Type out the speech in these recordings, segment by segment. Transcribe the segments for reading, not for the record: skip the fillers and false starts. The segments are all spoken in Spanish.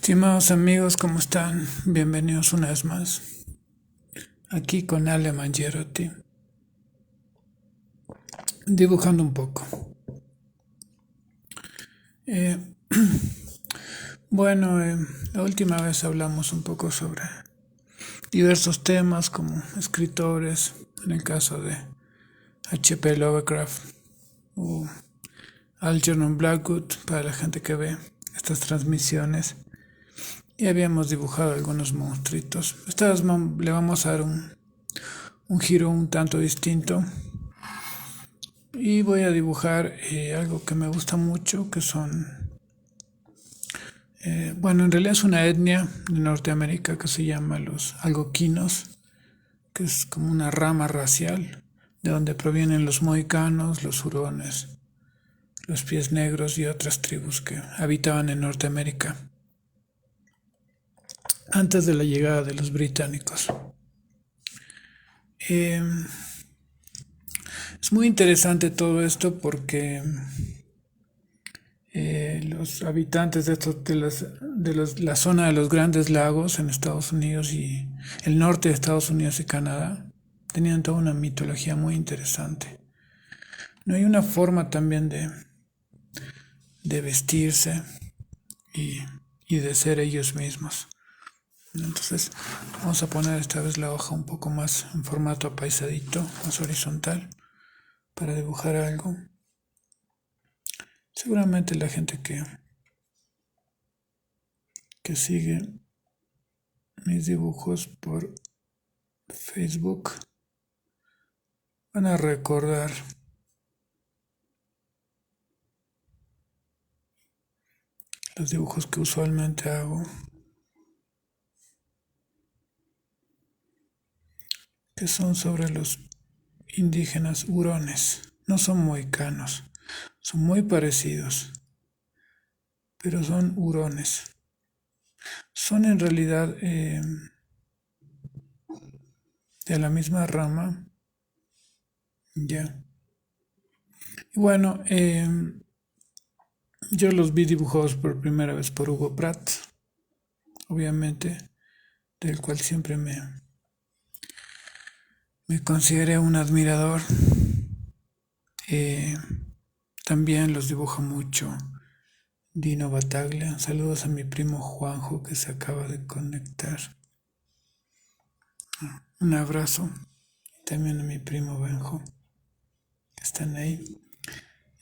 Estimados amigos, ¿cómo están? Bienvenidos una vez más. Aquí con Ale Mangerotti, dibujando un poco. Eh, la última vez hablamos un poco sobre diversos temas como escritores, en el caso de H.P. Lovecraft o Algernon Blackwood, para la gente que ve estas transmisiones. Y habíamos dibujado algunos monstruitos. Esta vez le vamos a dar un giro un tanto distinto. Y voy a dibujar algo que me gusta mucho, que son, en realidad es una etnia de Norteamérica que se llama los algoquinos, que es como una rama racial, de donde provienen los mohicanos, los hurones, los pies negros y otras tribus que habitaban en Norteamérica antes de la llegada de los británicos. Eh, es muy interesante todo esto porque los habitantes de la zona de los Grandes Lagos en Estados Unidos y el norte de Estados Unidos y Canadá tenían toda una mitología muy interesante. No hay una forma también de vestirse y, y de ser ellos mismos. Entonces vamos a poner esta vez la hoja un poco más en formato apaisadito, más horizontal, para dibujar algo. Seguramente la gente que sigue mis dibujos por Facebook van a recordar los dibujos que usualmente hago, que son sobre los indígenas hurones. No son mohicanos, son muy parecidos, pero son hurones. Son en realidad de la misma rama, ya. Y bueno, yo los vi dibujados por primera vez por Hugo Pratt, obviamente, del cual siempre me consideré un admirador. Eh, También los dibuja mucho Dino Battaglia. Saludos a mi primo Juanjo que se acaba de conectar. Un abrazo. También a mi primo Benjo que están ahí.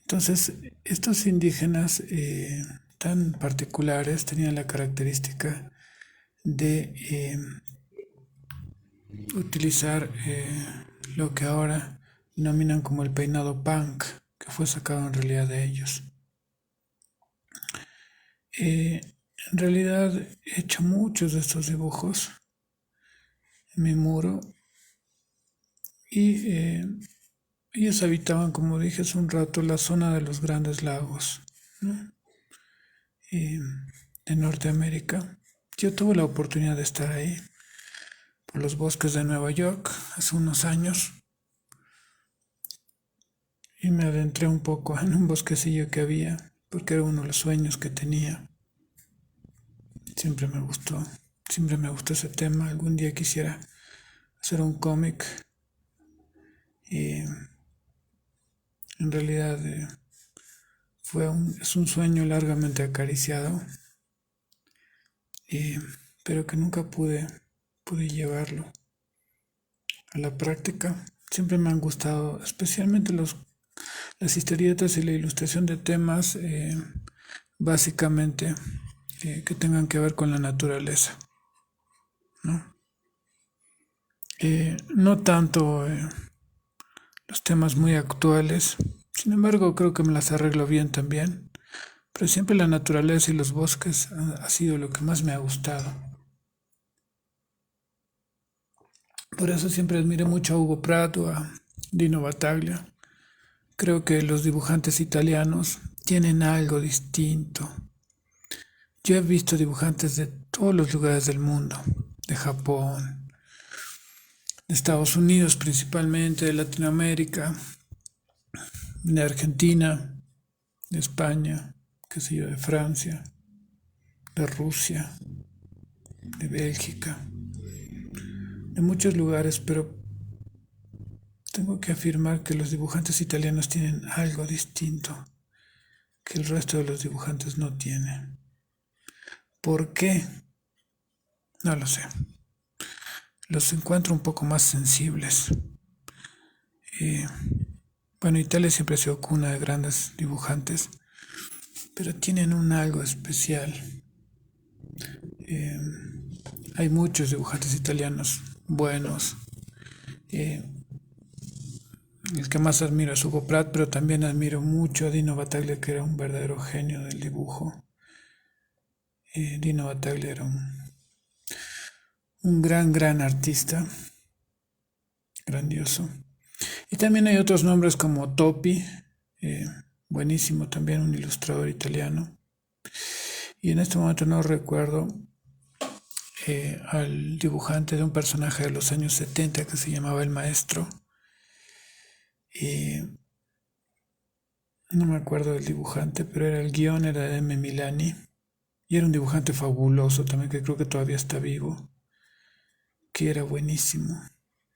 Entonces, estos indígenas tan particulares tenían la característica de utilizar lo que ahora denominan como el peinado punk, que fue sacado en realidad de ellos. En realidad he hecho muchos de estos dibujos en mi muro y ellos habitaban, como dije hace un rato, la zona de los Grandes Lagos, ¿no? De Norteamérica. Yo tuve la oportunidad de estar ahí por los bosques de Nueva York hace unos años y me adentré un poco en un bosquecillo que había porque era uno de los sueños que tenía. Siempre me gustó ese tema. Algún día quisiera hacer un cómic y en realidad es un sueño largamente acariciado, pero que nunca pude llevarlo a la práctica. Siempre me han gustado, especialmente las historietas y la ilustración de temas, básicamente que tengan que ver con la naturaleza, ¿no? No tanto los temas muy actuales, sin embargo creo que me las arreglo bien también, pero siempre la naturaleza y los bosques ha sido lo que más me ha gustado. Por eso siempre admiré mucho a Hugo Prato, a Dino Battaglia. Creo que los dibujantes italianos tienen algo distinto. Yo he visto dibujantes de todos los lugares del mundo, de Japón, de Estados Unidos principalmente, de Latinoamérica, de Argentina, de España, qué sé yo, de Francia, de Rusia, de Bélgica, de muchos lugares, pero tengo que afirmar que los dibujantes italianos tienen algo distinto que el resto de los dibujantes no tienen. ¿Por qué? No lo sé. Los encuentro un poco más sensibles. Eh, bueno, Italia siempre ha sido cuna de grandes dibujantes, pero tienen un algo especial. Eh, Hay muchos dibujantes italianos buenos. Eh, el que más admiro es Hugo Pratt, pero también admiro mucho a Dino Battaglia, que era un verdadero genio del dibujo. Dino Battaglia era un gran artista, grandioso. Y también hay otros nombres como Topi, eh, buenísimo también, un ilustrador italiano. Y en este momento no recuerdo al dibujante de un personaje de los años 70 que se llamaba El Maestro. No me acuerdo del dibujante, pero era el guión, era de M. Milani. Y era un dibujante fabuloso también, que creo que todavía está vivo, que era buenísimo,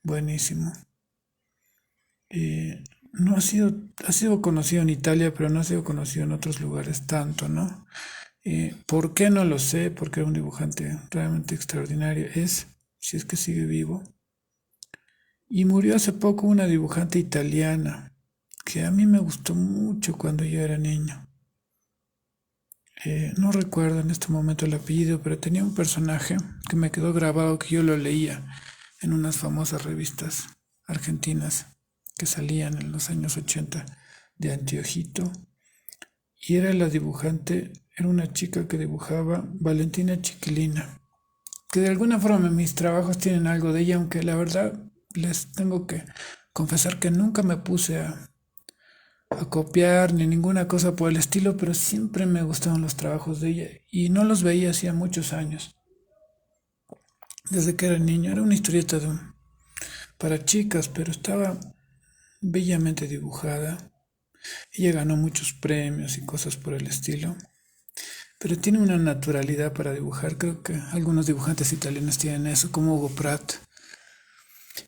buenísimo. No ha sido conocido en Italia, pero no ha sido conocido en otros lugares tanto, ¿no? ¿Por qué? No lo sé, porque era un dibujante realmente extraordinario. Si es que sigue vivo. Y murió hace poco una dibujante italiana, que a mí me gustó mucho cuando yo era niño. No recuerdo en este momento el apellido, pero tenía un personaje que me quedó grabado, que yo lo leía en unas famosas revistas argentinas que salían en los años 80 de Antiojito. Y era la dibujante, era una chica que dibujaba Valentina Chiquilina, que de alguna forma mis trabajos tienen algo de ella, aunque la verdad les tengo que confesar que nunca me puse a copiar ni ninguna cosa por el estilo, pero siempre me gustaron los trabajos de ella y no los veía hacía muchos años. Desde que era niño, era una historieta para chicas, pero estaba bellamente dibujada. Ella ganó muchos premios y cosas por el estilo, pero tiene una naturalidad para dibujar. Creo que algunos dibujantes italianos tienen eso, como Hugo Pratt.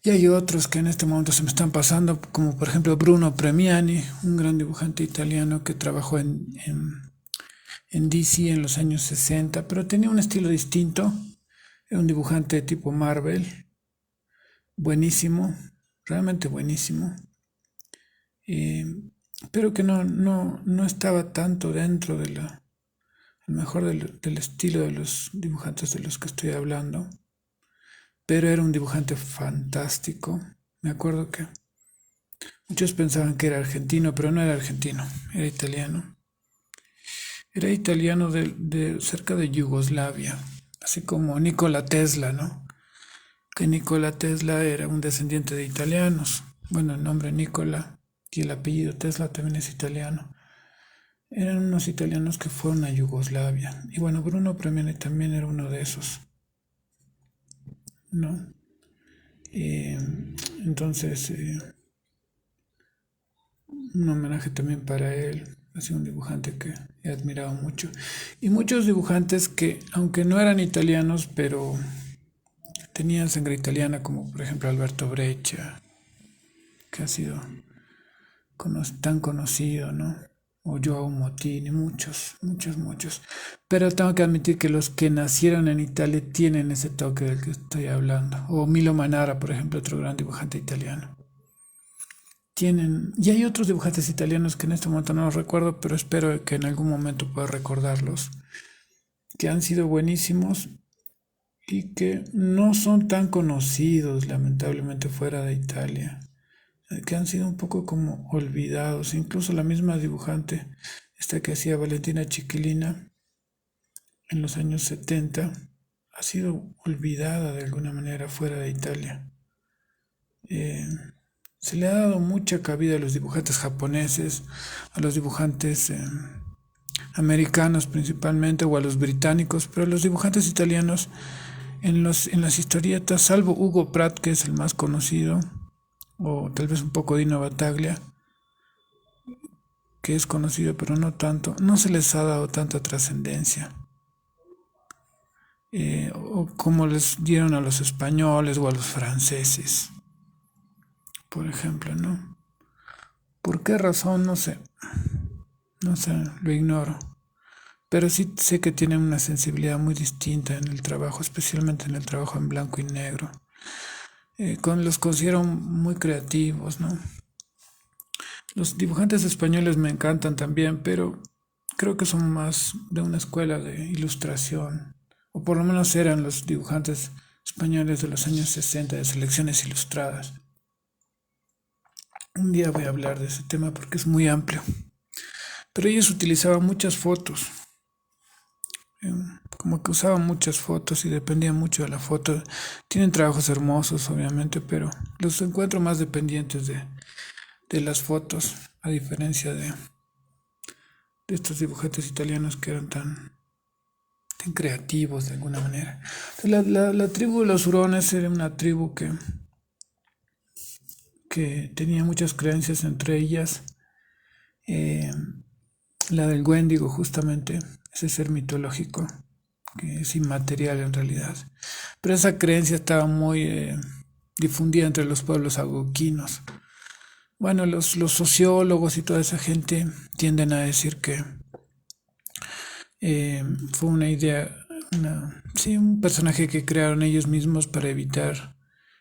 Y hay otros que en este momento se me están pasando, como por ejemplo Bruno Premiani, un gran dibujante italiano que trabajó en DC en los años 60, pero tenía un estilo distinto. Era un dibujante tipo Marvel, buenísimo, realmente buenísimo. Eh, pero que no estaba tanto dentro de el mejor del estilo de los dibujantes de los que estoy hablando. Pero era un dibujante fantástico. Me acuerdo que muchos pensaban que era argentino, pero no era argentino, era italiano. Era italiano de cerca de Yugoslavia, así como Nikola Tesla, ¿no? Que Nikola Tesla era un descendiente de italianos. Bueno, el nombre Nikola y el apellido Tesla también es italiano. Eran unos italianos que fueron a Yugoslavia. Y bueno, Bruno Premiani también era uno de esos, ¿no? Eh, entonces, un homenaje también para él. Ha sido un dibujante que he admirado mucho. Y muchos dibujantes que, aunque no eran italianos, pero tenían sangre italiana, como por ejemplo Alberto Breccia, que ha sido tan conocido, ¿no? O Joao Motini, muchos. Pero tengo que admitir que los que nacieron en Italia tienen ese toque del que estoy hablando. O Milo Manara, por ejemplo, otro gran dibujante italiano. Y hay otros dibujantes italianos que en este momento no los recuerdo, pero espero que en algún momento pueda recordarlos, que han sido buenísimos y que no son tan conocidos, lamentablemente, fuera de Italia, que han sido un poco como olvidados. Incluso la misma dibujante, esta que hacía Valentina Chiquilina en los años 70, ha sido olvidada de alguna manera fuera de Italia. Se le ha dado mucha cabida a los dibujantes japoneses, a los dibujantes americanos principalmente, o a los británicos, pero los dibujantes italianos en las historietas, salvo Hugo Pratt, que es el más conocido, o tal vez un poco Dino Battaglia, que es conocido pero no tanto, no se les ha dado tanta trascendencia. o como les dieron a los españoles o a los franceses, por ejemplo, ¿no? ¿Por qué razón? No sé, no sé, lo ignoro. Pero sí sé que tienen una sensibilidad muy distinta en el trabajo, especialmente en el trabajo en blanco y negro. Los considero muy creativos, ¿no? Los dibujantes españoles me encantan también, pero creo que son más de una escuela de ilustración, o por lo menos eran los dibujantes españoles de los años 60 de selecciones ilustradas. Un día voy a hablar de ese tema porque es muy amplio. Pero ellos utilizaban muchas fotos, como que usaban muchas fotos y dependían mucho de la foto. Tienen trabajos hermosos, obviamente, pero los encuentro más dependientes de las fotos, a diferencia de estos dibujantes italianos que eran tan creativos de alguna manera. La tribu de los hurones era una tribu que tenía muchas creencias, entre ellas eh, la del Wendigo, justamente, ese ser mitológico que es inmaterial en realidad. Pero esa creencia estaba muy difundida entre los pueblos algonquinos. Bueno, los sociólogos y toda esa gente tienden a decir que fue una idea, sí, un personaje que crearon ellos mismos para evitar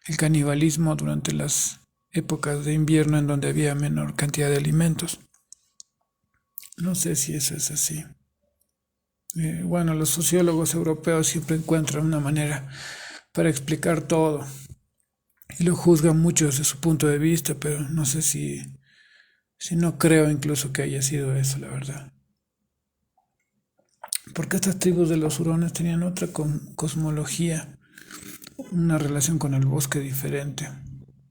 el canibalismo durante las épocas de invierno en donde había menor cantidad de alimentos. No sé si eso es así. Bueno, los sociólogos europeos siempre encuentran una manera para explicar todo y lo juzgan mucho desde su punto de vista, pero no sé si no creo incluso que haya sido eso, la verdad. Porque estas tribus de los hurones tenían otra cosmología, una relación con el bosque diferente.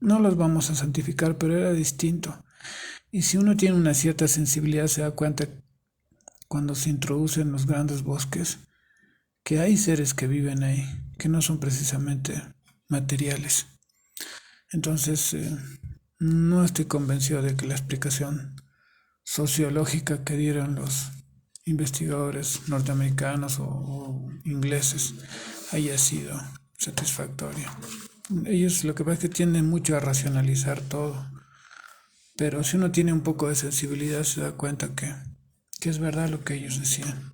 No los vamos a santificar, pero era distinto. Y si uno tiene una cierta sensibilidad, se da cuenta cuando se introduce en los grandes bosques que hay seres que viven ahí, que no son precisamente materiales. Entonces, no estoy convencido de que la explicación sociológica que dieron los investigadores norteamericanos o ingleses haya sido satisfactoria. Ellos lo que pasa es que tienden mucho a racionalizar todo, pero si uno tiene un poco de sensibilidad se da cuenta que es verdad lo que ellos decían.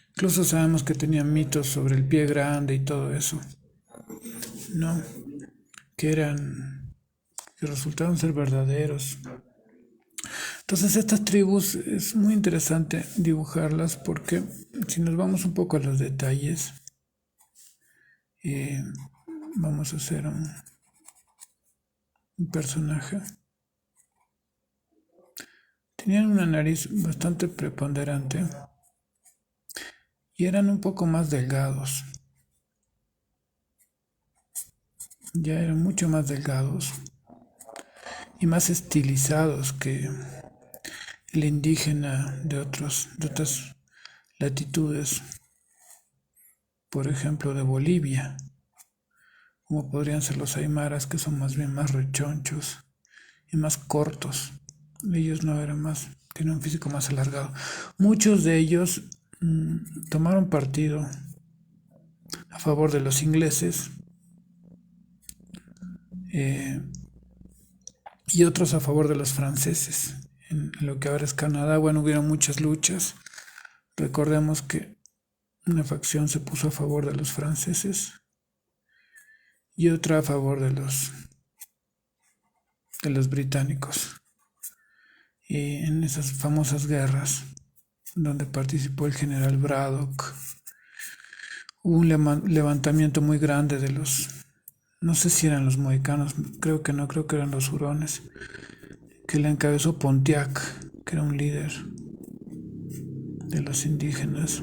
Incluso sabemos que tenían mitos sobre el pie grande y todo eso, ¿no? Que resultaron ser verdaderos. Entonces estas tribus es muy interesante dibujarlas porque si nos vamos un poco a los detalles, eh, vamos a hacer un personaje. Tenían una nariz bastante preponderante y eran un poco más delgados. Ya eran mucho más delgados y más estilizados que el indígena de otras latitudes, por ejemplo de Bolivia, como podrían ser los aymaras, que son más bien más rechonchos y más cortos. Ellos no eran más, tienen un físico más alargado. Muchos de ellos tomaron partido a favor de los ingleses eh, y otros a favor de los franceses. En lo que ahora es Canadá, bueno, hubieron muchas luchas. Recordemos que una facción se puso a favor de los franceses y otra a favor de los británicos. Y en esas famosas guerras donde participó el general Braddock, hubo un levantamiento muy grande de no sé si eran los mohicanos, creo que no, creo que eran los hurones, que le encabezó Pontiac, que era un líder de los indígenas.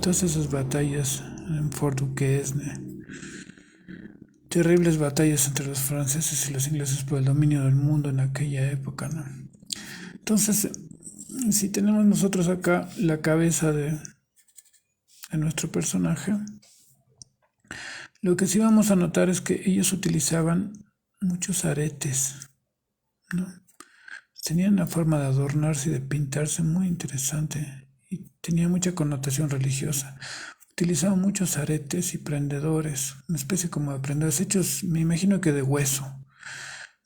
Todas esas batallas en Fort Duquesne, terribles batallas entre los franceses y los ingleses por el dominio del mundo en aquella época, ¿no? Entonces, si tenemos nosotros acá la cabeza de nuestro personaje, lo que sí vamos a notar es que ellos utilizaban muchos aretes, ¿no? Tenían una forma de adornarse y de pintarse muy interesante y tenía mucha connotación religiosa. Utilizaban muchos aretes y prendedores, una especie como de prendedores hechos, me imagino que de hueso,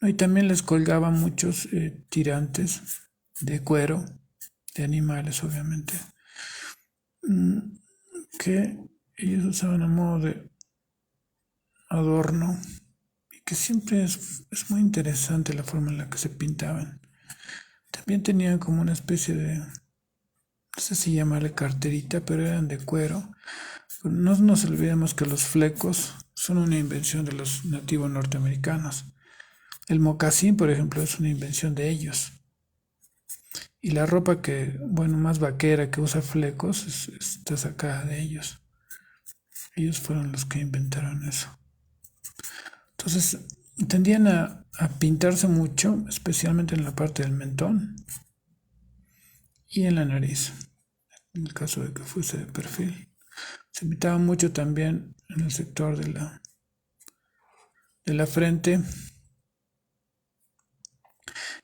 ¿no? Y también les colgaban muchos tirantes de cuero, de animales obviamente, que ellos usaban a modo de adorno y que siempre es muy interesante la forma en la que se pintaban. También tenían como una especie de, no sé si llamarle carterita, pero eran de cuero. No nos olvidemos que los flecos son una invención de los nativos norteamericanos. El mocasín, por ejemplo, es una invención de ellos. Y la ropa que, bueno, más vaquera que usa flecos está sacada de ellos. Ellos fueron los que inventaron eso. Entonces, tendían a pintarse mucho, especialmente en la parte del mentón y en la nariz, en el caso de que fuese de perfil. Se pintaba mucho también en el sector de la frente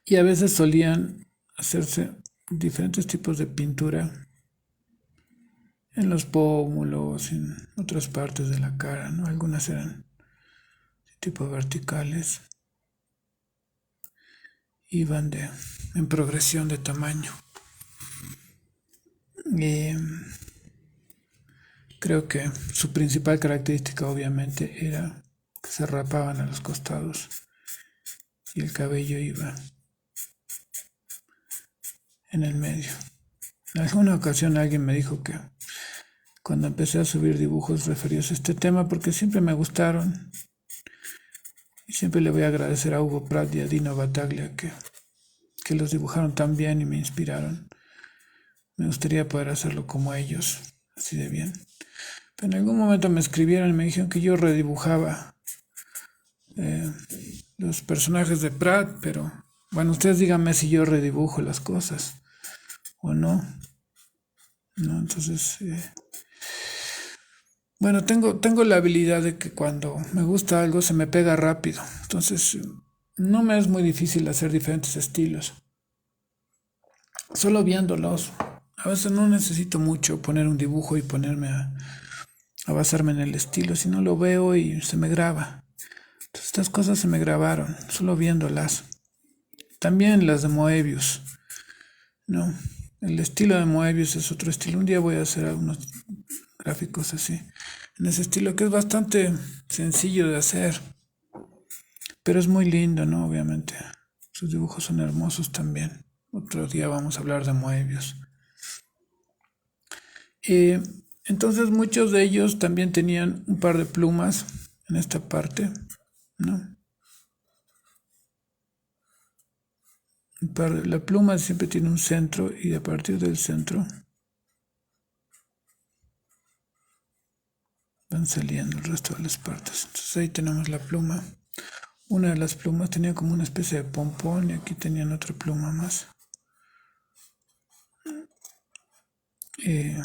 y a veces solían hacerse diferentes tipos de pintura en los pómulos, en otras partes de la cara, ¿no? Algunas eran tipo verticales, iban en progresión de tamaño. Y creo que su principal característica obviamente era que se rapaban a los costados y el cabello iba en el medio. En alguna ocasión alguien me dijo que cuando empecé a subir dibujos referidos a este tema porque siempre me gustaron y siempre le voy a agradecer a Hugo Pratt y a Dino Battaglia que los dibujaron tan bien y me inspiraron. Me gustaría poder hacerlo como ellos, así de bien. Pero en algún momento me escribieron y me dijeron que yo redibujaba los personajes de Pratt, pero bueno, ustedes díganme si yo redibujo las cosas o no. ¿No? Entonces, bueno, tengo la habilidad de que cuando me gusta algo se me pega rápido. Entonces, no me es muy difícil hacer diferentes estilos. Solo viéndolos. A veces no necesito mucho poner un dibujo y ponerme a basarme en el estilo, sino lo veo y se me graba. Entonces, estas cosas se me grabaron, solo viéndolas. También las de Moebius, ¿no? El estilo de Moebius es otro estilo. Un día voy a hacer algunos gráficos así, en ese estilo que es bastante sencillo de hacer, pero es muy lindo, ¿no? Obviamente, sus dibujos son hermosos también. Otro día vamos a hablar de Moebius. Eh, entonces muchos de ellos también tenían un par de plumas en esta parte, ¿no? La pluma siempre tiene un centro y a partir del centro van saliendo el resto de las partes. Entonces ahí tenemos la pluma. Una de las plumas tenía como una especie de pompón y aquí tenían otra pluma más. Que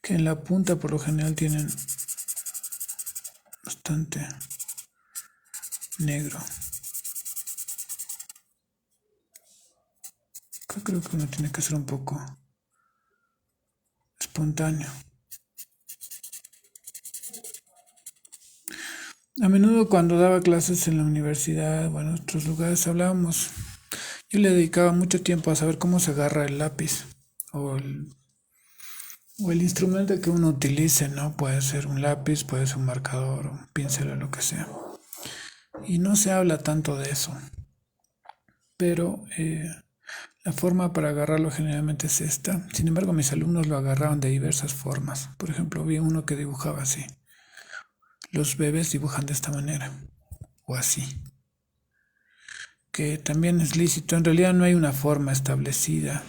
en la punta por lo general tienen bastante negro. Acá creo que uno tiene que ser un poco espontáneo. A menudo cuando daba clases en la universidad o en otros lugares hablábamos. Yo le dedicaba mucho tiempo a saber cómo se agarra el lápiz o el instrumento que uno utilice, ¿no? Puede ser un lápiz, puede ser un marcador, un pincel o lo que sea. Y no se habla tanto de eso. Pero la forma para agarrarlo generalmente es esta. Sin embargo, mis alumnos lo agarraban de diversas formas. Por ejemplo, vi uno que dibujaba así. Los bebés dibujan de esta manera. O así. Que también es lícito. En realidad no hay una forma establecida.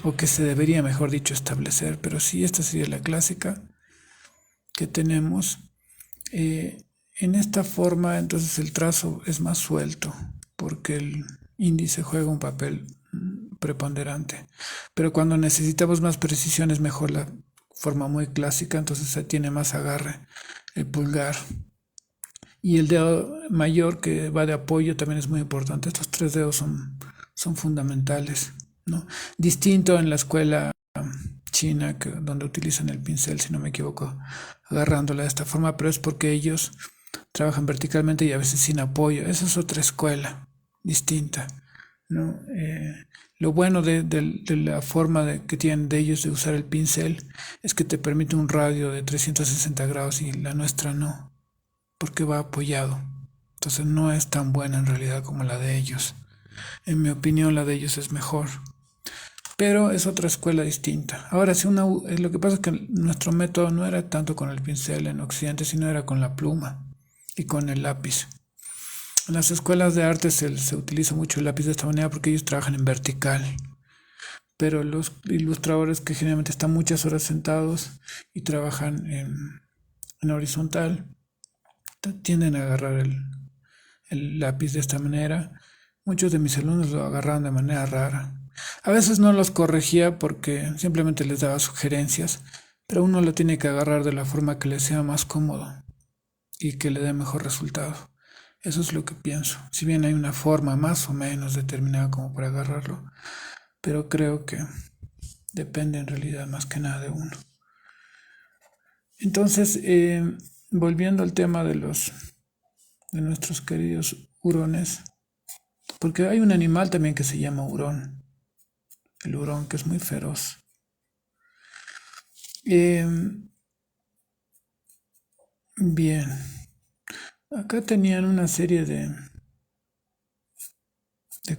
O que se debería, mejor dicho, establecer. Pero sí, esta sería la clásica que tenemos. En esta forma, entonces el trazo es más suelto. Porque el índice juega un papel preponderante. Pero cuando necesitamos más precisión es mejor la forma muy clásica, entonces se tiene más agarre el pulgar. Y el dedo mayor que va de apoyo también es muy importante. Estos tres dedos son fundamentales, ¿no? Distinto en la escuela China, donde utilizan el pincel, si no me equivoco, agarrándola de esta forma, pero es porque ellos trabajan verticalmente y a veces sin apoyo. Esa es otra escuela distinta, ¿no? Lo bueno de la forma que tienen de ellos de usar el pincel es que te permite un radio de 360 grados y la nuestra no, porque va apoyado. Entonces no es tan buena en realidad como la de ellos. En mi opinión la de ellos es mejor. Pero es otra escuela distinta. Ahora, si lo que pasa es que nuestro método no era tanto con el pincel en Occidente, sino era con la pluma y con el lápiz. En las escuelas de arte se utiliza mucho el lápiz de esta manera porque ellos trabajan en vertical. Pero los ilustradores que generalmente están muchas horas sentados y trabajan en horizontal, tienden a agarrar el lápiz de esta manera. Muchos de mis alumnos lo agarraban de manera rara. A veces no los corregía porque simplemente les daba sugerencias, pero uno lo tiene que agarrar de la forma que le sea más cómodo y que le dé mejor resultado. Eso es lo que pienso. Si bien hay una forma más o menos determinada como para agarrarlo, pero creo que depende en realidad más que nada de uno. Entonces, volviendo al tema de nuestros queridos hurones, porque hay un animal también que se llama hurón, el hurón, que es muy feroz. Bien, acá tenían una serie de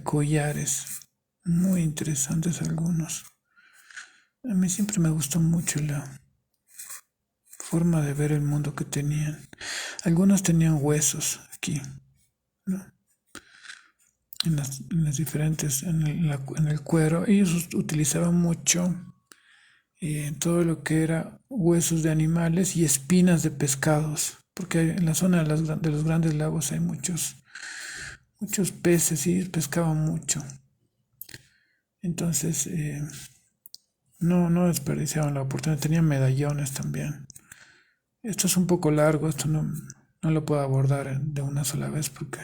collares muy interesantes algunos. A mí siempre me gustó mucho la forma de ver el mundo que tenían. Algunos tenían huesos aquí, ¿no? En las diferentes, en el cuero. Ellos utilizaban mucho todo lo que era huesos de animales y espinas de pescados, porque en la zona de los grandes lagos hay muchos peces y pescaban mucho. Entonces, no desperdiciaban la oportunidad, tenían medallones también. Esto es un poco largo, esto no lo puedo abordar de una sola vez porque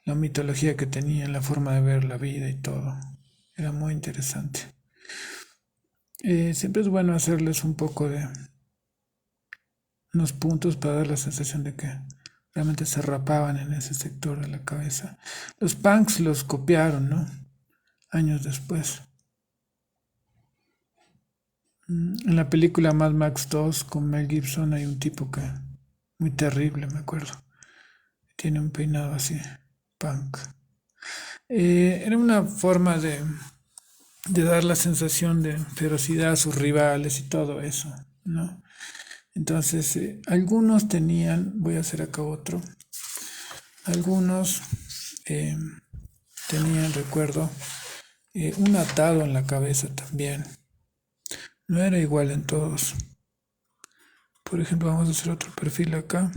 la mitología que tenían, la forma de ver la vida y todo, era muy interesante. Siempre es bueno hacerles un poco de unos puntos para dar la sensación de que realmente se rapaban en ese sector de la cabeza. Los punks los copiaron, ¿no? Años después. En la película Mad Max 2 con Mel Gibson hay un tipo que muy terrible, me acuerdo. Tiene un peinado así, punk. Era una forma de dar la sensación de ferocidad a sus rivales y todo eso, ¿no? Entonces, algunos tenían, voy a hacer acá otro, algunos eh, tenían, recuerdo, un atado en la cabeza también. No era igual en todos. Por ejemplo, vamos a hacer otro perfil acá.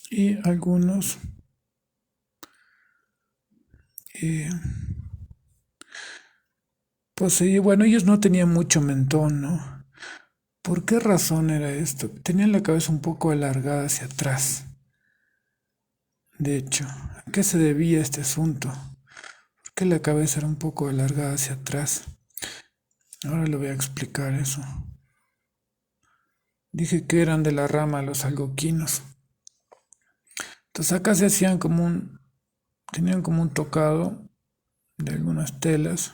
Y algunos eh, poseían, bueno, ellos no tenían mucho mentón, ¿no? ¿Por qué razón era esto? Tenían la cabeza un poco alargada hacia atrás. De hecho, ¿a qué se debía este asunto? ¿Por qué la cabeza era un poco alargada hacia atrás? Ahora le voy a explicar eso. Dije que eran de la rama los algoquinos. Entonces acá se hacían tenían como un tocado de algunas telas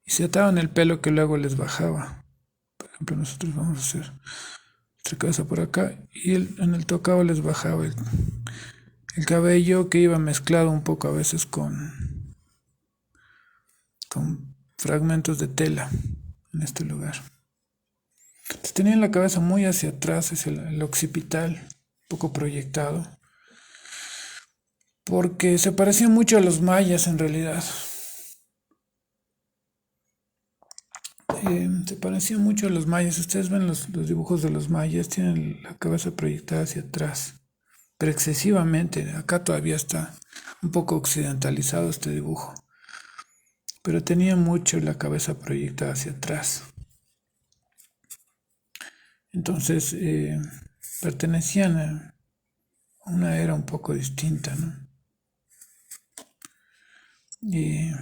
y se ataban el pelo que luego les bajaba. Por ejemplo, nosotros vamos a hacer nuestra cabeza por acá y en el tocado les bajaba el cabello que iba mezclado un poco a veces con fragmentos de tela en este lugar. Entonces tenían la cabeza muy hacia atrás, hacia el occipital, un poco proyectado, porque se parecían mucho a los mayas en realidad. Se parecían mucho a los mayas. Ustedes ven los dibujos de los mayas, tienen la cabeza proyectada hacia atrás, pero excesivamente. Acá todavía está un poco occidentalizado este dibujo, pero tenía mucho la cabeza proyectada hacia atrás. Entonces, pertenecían a una era un poco distinta, ¿no? y,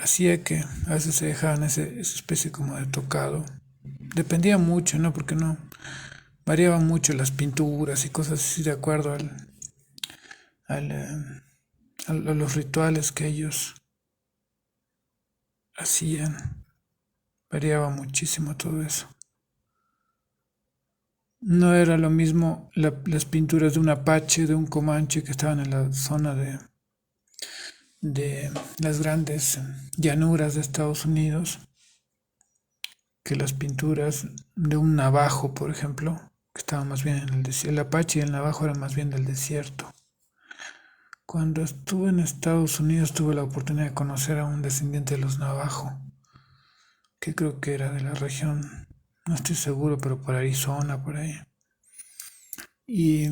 hacía que a veces se dejaban esa especie como de tocado. Dependía mucho, ¿no? Porque no variaban mucho las pinturas y cosas así de acuerdo al, eh, a los rituales que ellos hacían. Variaba muchísimo todo eso. No era lo mismo las pinturas de un apache, de un comanche que estaban en la zona de las grandes llanuras de Estados Unidos, que las pinturas de un navajo, por ejemplo, que estaba más bien en el desierto. El apache y el navajo eran más bien del desierto. Cuando estuve en Estados Unidos tuve la oportunidad de conocer a un descendiente de los navajo, que creo que era de la región, no estoy seguro, pero por Arizona, por ahí. Y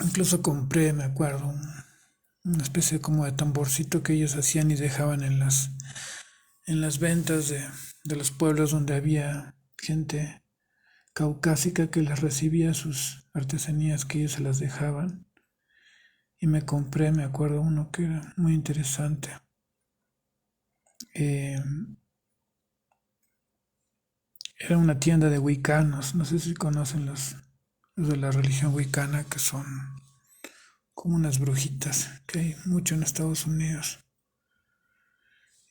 incluso compré, me acuerdo, una especie como de tamborcito que ellos hacían y dejaban en las ventas de los pueblos donde había gente caucásica que les recibía sus artesanías que ellos se las dejaban. Y me compré, me acuerdo, uno que era muy interesante. Eh, Era una tienda de wicanos, no sé si conocen los de la religión wicana, que son como unas brujitas que hay mucho en Estados Unidos.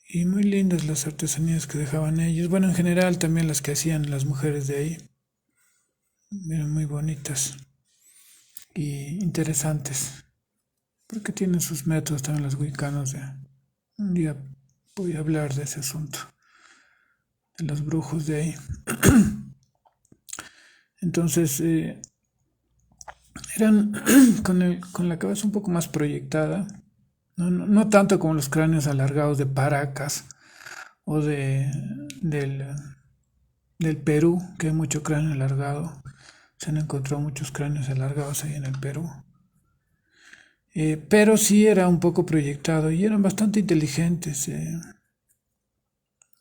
Y muy lindas las artesanías que dejaban ellos. Bueno, en general también las que hacían las mujeres de ahí. Eran muy bonitas y interesantes. Porque tienen sus métodos también los wicanos. Un día voy a hablar de ese asunto, de los brujos de ahí. Entonces, eran con la cabeza un poco más proyectada. No tanto como los cráneos alargados de Paracas o del Perú, que hay mucho cráneo alargado. Se han encontrado muchos cráneos alargados ahí en el Perú. Pero sí era un poco proyectado y eran bastante inteligentes.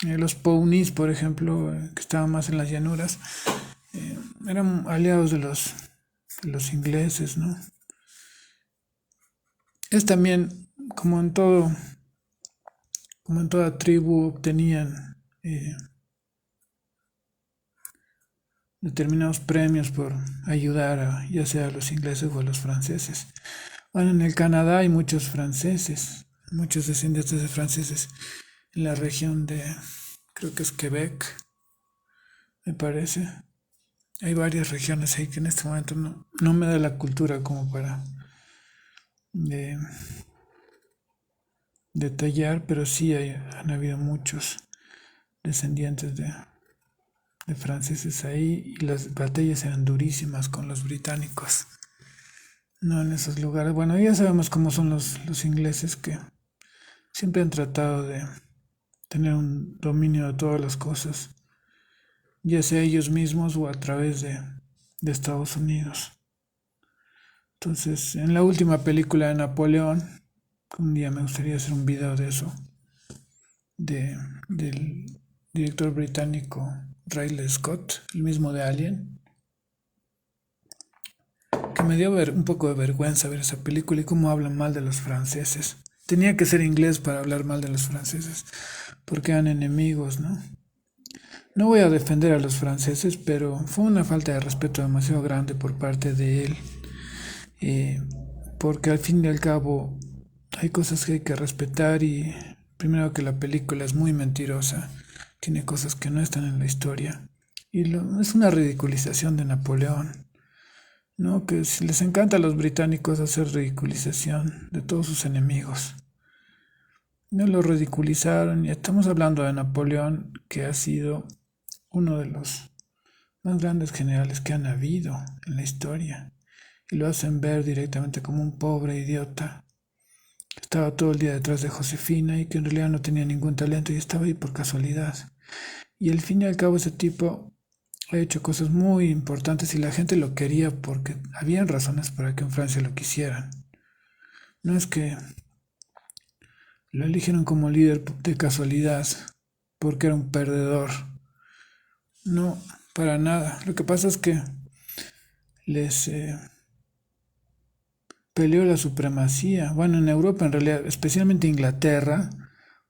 Los Pawnees, por ejemplo, que estaban más en las llanuras, eran aliados de los ingleses, ¿no? Es también, como en toda tribu, obtenían determinados premios por ayudar ya sea a los ingleses o a los franceses. Bueno, en el Canadá hay muchos franceses, muchos descendientes de franceses en la región creo que es Quebec, me parece. Hay varias regiones ahí que en este momento no me da la cultura como para eh, detallar, pero sí han habido muchos descendientes de franceses ahí y las batallas eran durísimas con los británicos. No en esos lugares. Bueno, ya sabemos cómo son los ingleses, que siempre han tratado de tener un dominio de todas las cosas, ya sea ellos mismos o a través de Estados Unidos. Entonces, en la última película de Napoleón, un día me gustaría hacer un video de eso, del director británico Ridley Scott, el mismo de Alien, que me dio un poco de vergüenza ver esa película y cómo hablan mal de los franceses. Tenía que ser inglés para hablar mal de los franceses, porque eran enemigos, ¿no? No voy a defender a los franceses, pero fue una falta de respeto demasiado grande por parte de él, eh, porque al fin y al cabo hay cosas que hay que respetar y primero que la película es muy mentirosa, tiene cosas que no están en la historia y es una ridiculización de Napoleón. No, que si les encanta a los británicos hacer ridiculización de todos sus enemigos. No lo ridiculizaron y estamos hablando de Napoleón, que ha sido uno de los más grandes generales que han habido en la historia. Y lo hacen ver directamente como un pobre idiota que estaba todo el día detrás de Josefina y que en realidad no tenía ningún talento y estaba ahí por casualidad. Y al fin y al cabo ese tipo ha hecho cosas muy importantes y la gente lo quería porque habían razones para que en Francia lo quisieran. No es que lo eligieron como líder de casualidad porque era un perdedor. No, para nada. Lo que pasa es que les peleó la supremacía. Bueno, en Europa en realidad, especialmente Inglaterra,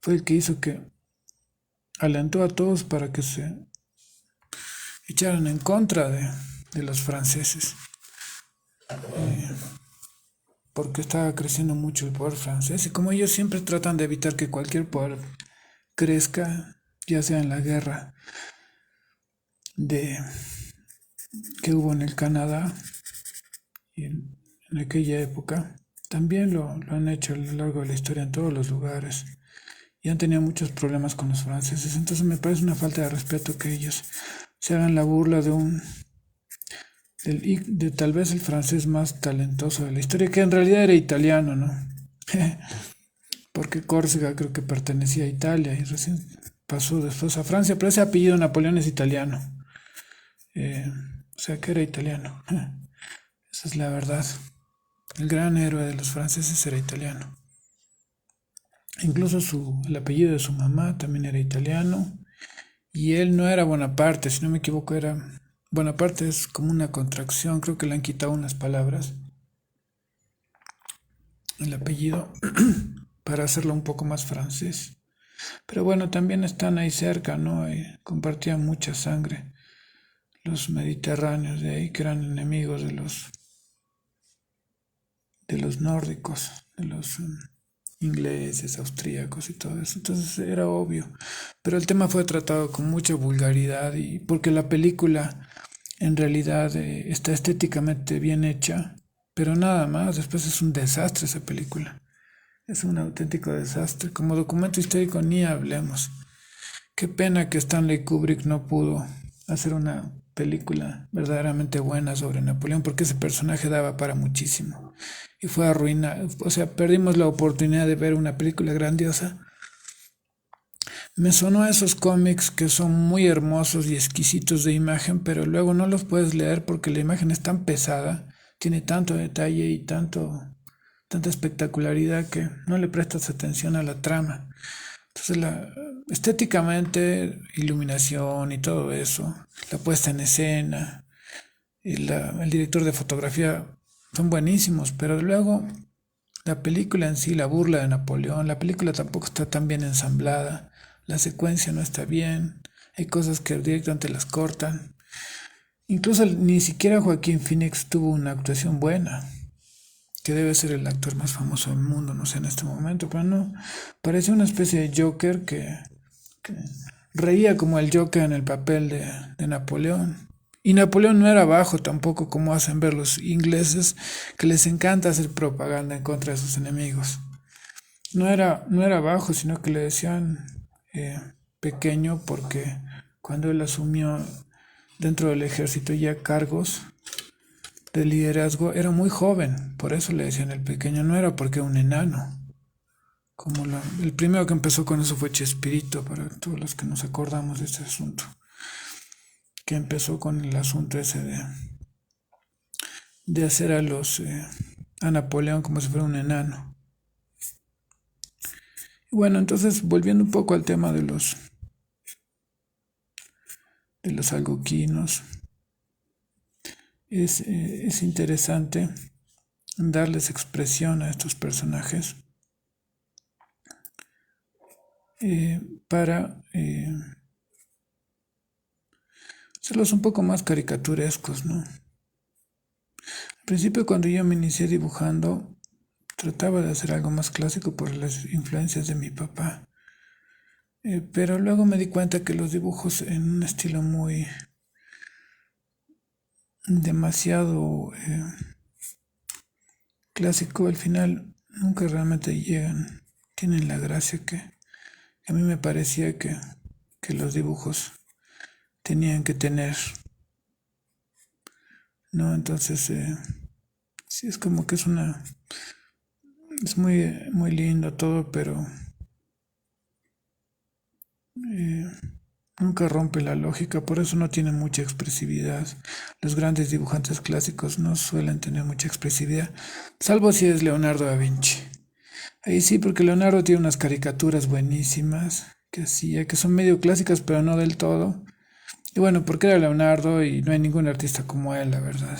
fue el que hizo que alentó a todos para que se echaran en contra de los franceses, porque estaba creciendo mucho el poder francés y como ellos siempre tratan de evitar que cualquier poder crezca, ya sea en la guerra de que hubo en el Canadá y en aquella época, también lo han hecho a lo largo de la historia en todos los lugares y han tenido muchos problemas con los franceses. Entonces me parece una falta de respeto que ellos se hagan la burla de tal vez el francés más talentoso de la historia, que en realidad era italiano, ¿no? Porque Córcega creo que pertenecía a Italia y recién pasó después a Francia, pero ese apellido Napoleón es italiano, eh, o sea que era italiano. Esa es la verdad. El gran héroe de los franceses era italiano. Incluso el apellido de su mamá también era italiano. Y él no era Bonaparte, si no me equivoco, era... Bonaparte es como una contracción, creo que le han quitado unas palabras, el apellido, para hacerlo un poco más francés. Pero bueno, también están ahí cerca, ¿no? Compartían mucha sangre los mediterráneos de ahí, que eran enemigos de los nórdicos, de los ingleses, austríacos y todo eso. Entonces era obvio. Pero el tema fue tratado con mucha vulgaridad y porque la película en realidad está estéticamente bien hecha, pero nada más. Después es un desastre esa película. Es un auténtico desastre. Como documento histórico ni hablemos. Qué pena que Stanley Kubrick no pudo hacer una película verdaderamente buena sobre Napoleón, porque ese personaje daba para muchísimo. Y fue arruinado, o sea, perdimos la oportunidad de ver una película grandiosa. Me sonó a esos cómics que son muy hermosos y exquisitos de imagen, pero luego no los puedes leer porque la imagen es tan pesada, tiene tanto detalle y tanta espectacularidad que no le prestas atención a la trama. Entonces, estéticamente, iluminación y todo eso, la puesta en escena, y el director de fotografía son buenísimos, pero luego la película en sí, la burla de Napoleón, la película tampoco está tan bien ensamblada, la secuencia no está bien, hay cosas que directamente las cortan. Incluso ni siquiera Joaquín Phoenix tuvo una actuación buena, que debe ser el actor más famoso del mundo, no sé en este momento, pero no, parece una especie de Joker que reía como el Joker en el papel de Napoleón. Y Napoleón no era bajo tampoco, como hacen ver los ingleses, que les encanta hacer propaganda en contra de sus enemigos. No era bajo, sino que le decían pequeño porque cuando él asumió dentro del ejército ya cargos de liderazgo era muy joven, por eso le decían el pequeño, no era porque era un enano. El primero que empezó con eso fue Chespirito, para todos los que nos acordamos de este asunto, que empezó con el asunto ese de hacer a Napoleón como si fuera un enano. Y bueno, entonces volviendo un poco al tema de los algoquinos, es interesante darles expresión a estos personajes para hacerlos un poco más caricaturescos, ¿no? Al principio cuando yo me inicié dibujando, trataba de hacer algo más clásico por las influencias de mi papá. Pero luego me di cuenta que los dibujos en un estilo muy demasiado clásico al final nunca realmente llegan, tienen la gracia que a mí me parecía que los dibujos tenían que tener, ¿no? Entonces sí es como que es muy lindo todo, pero eh, nunca rompe la lógica, por eso no tiene mucha expresividad. Los grandes dibujantes clásicos no suelen tener mucha expresividad, salvo si es Leonardo da Vinci. Ahí sí, porque Leonardo tiene unas caricaturas buenísimas que hacía, que son medio clásicas, pero no del todo. Y bueno, porque era Leonardo y no hay ningún artista como él, la verdad.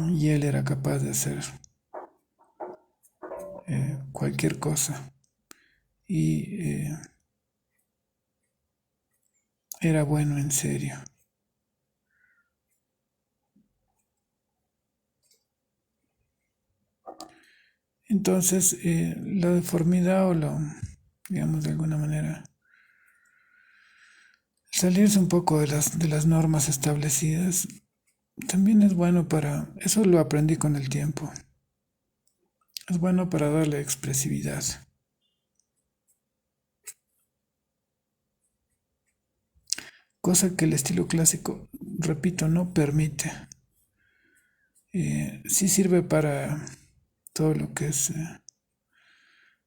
Y él era capaz de hacer cualquier cosa. Y era bueno en serio. Entonces, la deformidad o digamos de alguna manera, salirse un poco de las normas establecidas también es bueno eso lo aprendí con el tiempo, es bueno para darle expresividad. Cosa que el estilo clásico, repito, no permite. Sí sirve para todo lo que es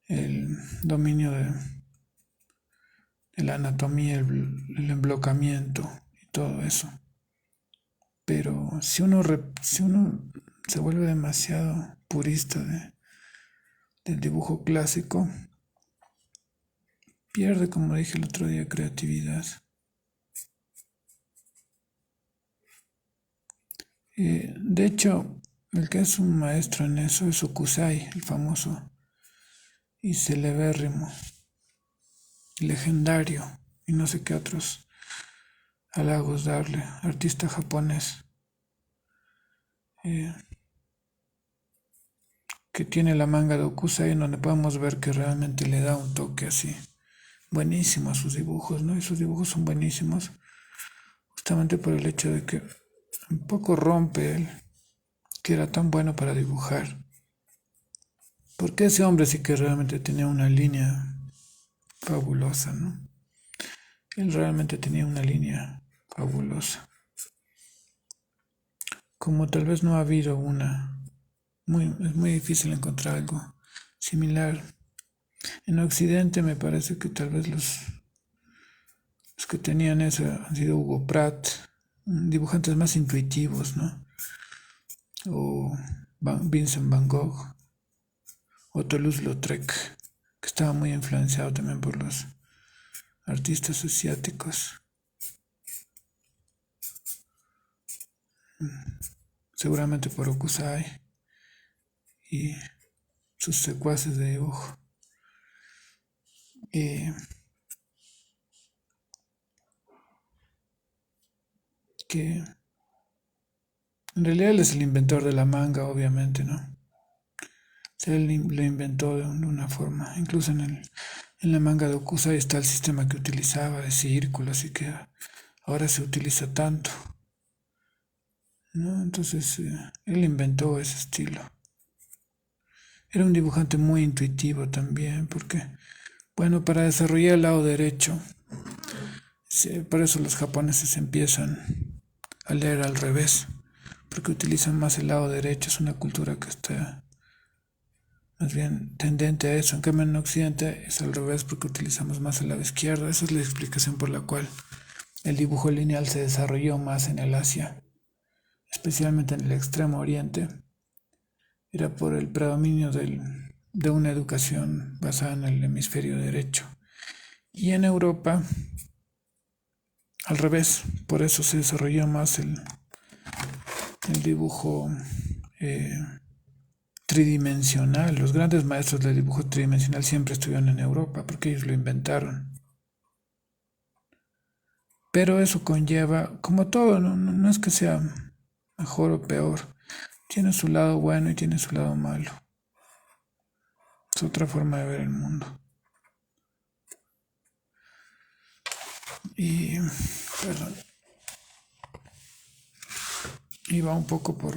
el dominio de la anatomía, el emblocamiento y todo eso. Pero si uno se vuelve demasiado purista del dibujo clásico, pierde, como dije el otro día, creatividad. De hecho, el que es un maestro en eso es Hokusai, el famoso y celebérrimo, legendario, y no sé qué otros halagos darle, artista japonés, eh, que tiene la manga de Hokusai, en donde podemos ver que realmente le da un toque así buenísimo a sus dibujos, ¿no? Y sus dibujos son buenísimos, justamente por el hecho de que un poco rompe él, que era tan bueno para dibujar. Porque ese hombre sí que realmente tenía una línea fabulosa, ¿no? Él realmente tenía una línea fabulosa. Como tal vez no ha habido es muy difícil encontrar algo similar. En Occidente me parece que tal vez los que tenían eso han sido Hugo Pratt, dibujantes más intuitivos, ¿no? O Vincent Van Gogh, o Toulouse-Lautrec, que estaba muy influenciado también por los artistas asiáticos. Seguramente por Hokusai y sus secuaces de dibujo. Eh, que en realidad él es el inventor de la manga, obviamente, ¿no? Él lo inventó de una forma. Incluso en la manga de Hokusai está el sistema que utilizaba de círculos y que ahora se utiliza tanto, ¿no? Entonces, él inventó ese estilo. Era un dibujante muy intuitivo también, porque, bueno, para desarrollar el lado derecho, sí, por eso los japoneses empiezan a leer al revés, porque utilizan más el lado derecho, es una cultura que está más bien tendente a eso. En cambio, en Occidente es al revés porque utilizamos más el lado izquierdo. Esa es la explicación por la cual el dibujo lineal se desarrolló más en el Asia, especialmente en el extremo oriente. Era por el predominio de una educación basada en el hemisferio derecho. Y en Europa, al revés, por eso se desarrolló más el dibujo eh, tridimensional. Los grandes maestros del dibujo tridimensional siempre estuvieron en Europa porque ellos lo inventaron. Pero eso conlleva, como todo, no es que sea mejor o peor. Tiene su lado bueno y tiene su lado malo. Es otra forma de ver el mundo. Y, perdón, iba un poco por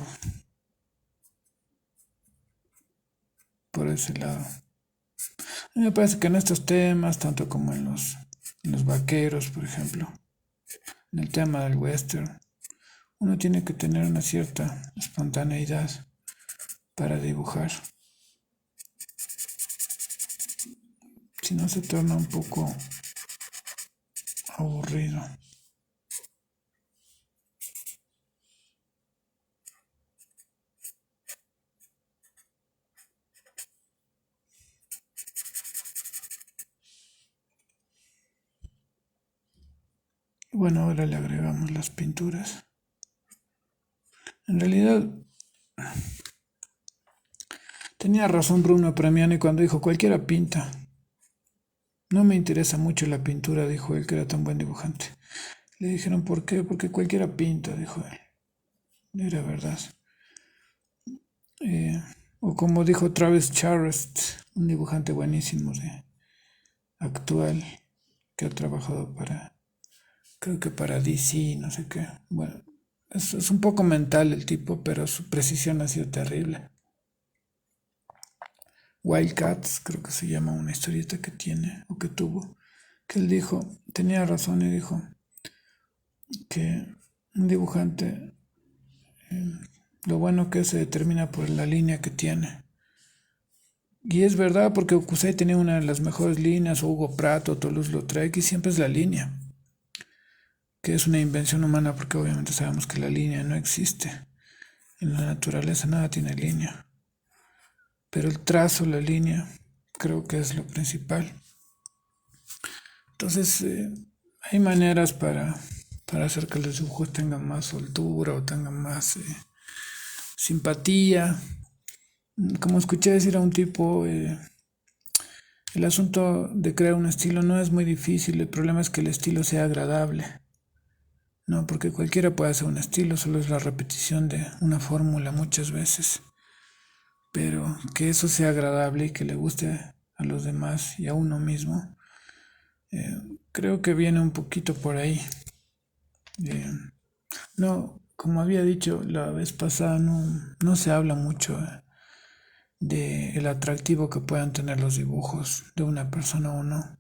ese lado. A mí me parece que en estos temas, tanto como en los vaqueros, por ejemplo, en el tema del western, uno tiene que tener una cierta espontaneidad para dibujar. Si no se torna un poco aburrido. Bueno, ahora le agregamos las pinturas. En realidad, Tenía razón Bruno Premiani cuando dijo cualquiera pinta. No me interesa mucho la pintura, dijo él, que era tan buen dibujante. Le dijeron, ¿por qué? Porque cualquiera pinta, dijo él. Era verdad. Eh, o como dijo Travis Charest, un dibujante buenísimo actual, que ha trabajado creo que para DC, no sé qué. Bueno, es un poco mental el tipo, pero su precisión ha sido terrible. Wildcats, creo que se llama una historieta que tiene o que tuvo, que él dijo, tenía razón y dijo que un dibujante, lo bueno que se determina por la línea que tiene. Y es verdad, porque Okusai tenía una de las mejores líneas, o Hugo Pratt, o Toulouse-Lautrec, y siempre es la línea, que es una invención humana, porque obviamente sabemos que la línea no existe. En la naturaleza nada tiene línea. Pero el trazo, la línea, creo que es lo principal. Entonces, hay maneras para hacer que los dibujos tengan más soltura o tengan más simpatía. Como escuché decir a un tipo, el asunto de crear un estilo no es muy difícil, el problema es que el estilo sea agradable. No, porque cualquiera puede hacer un estilo, solo es la repetición de una fórmula muchas veces. Pero que eso sea agradable y que le guste a los demás y a uno mismo, creo que viene un poquito por ahí. Eh, no, como había dicho la vez pasada, no se habla mucho de el atractivo que puedan tener los dibujos de una persona o no.